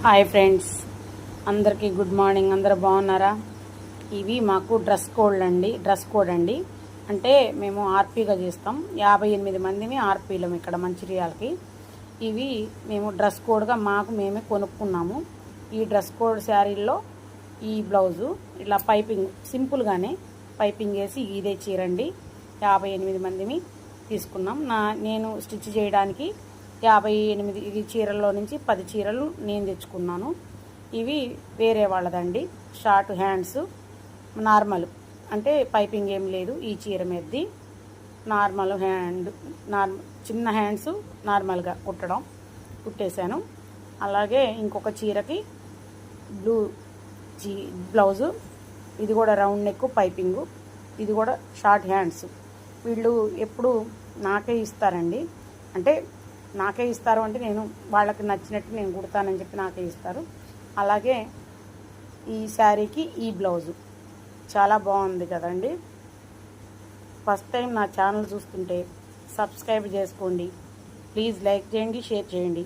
Hi friends, అందరికీ good morning. అందరూ బాగున్నారా? ఇవి మాకు డ్రెస్ కోడ్ అండి. అంటే మేము ఆర్పీగా చేస్తాం. 58 మందిని ఆర్పీలం ఇక్కడ మంచిర్యాలకి. ఇవి మేము డ్రెస్ కోడ్గా మేమే కొనుక్కున్నాము. ఈ డ్రెస్ కోడ్ శారీల్లో ఈ బ్లౌజు ఇలా పైపింగ్ సింపుల్గానే పైపింగ్ వేసి ఇదే చీరండి. 58 మందిని తీసుకున్నాం. నేను స్టిచ్ చేయడానికి 58 చీరల్లో నుంచి 10 చీరలు నేను తెచ్చుకున్నాను. ఇవి వేరే వాళ్ళదండి. షార్ట్ హ్యాండ్స్ నార్మల్, అంటే పైపింగ్ ఏం లేదు. ఈ చీర మీదది నార్మల్ చిన్న హ్యాండ్స్ నార్మల్గా కుట్టేశాను. అలాగే ఇంకొక చీరకి బ్లూ బ్లౌజు, ఇది కూడా రౌండ్ నెక్ పైపింగు, ఇది కూడా షార్ట్ హ్యాండ్స్. వీళ్ళు ఎప్పుడు నాకే ఇస్తారండి. అంటే నాకే ఇస్తారు అంటే నేను వాళ్ళకి నచ్చినట్టు నేను కుడతానని చెప్పి నాకే ఇస్తారు. అలాగే ఈ శారీకి ఈ బ్లౌజు చాలా బాగుంది కదండి. ఫస్ట్ టైం నా ఛానల్ చూస్తుంటే సబ్స్క్రైబ్ చేసుకోండి. ప్లీజ్ లైక్ చేయండి, షేర్ చేయండి.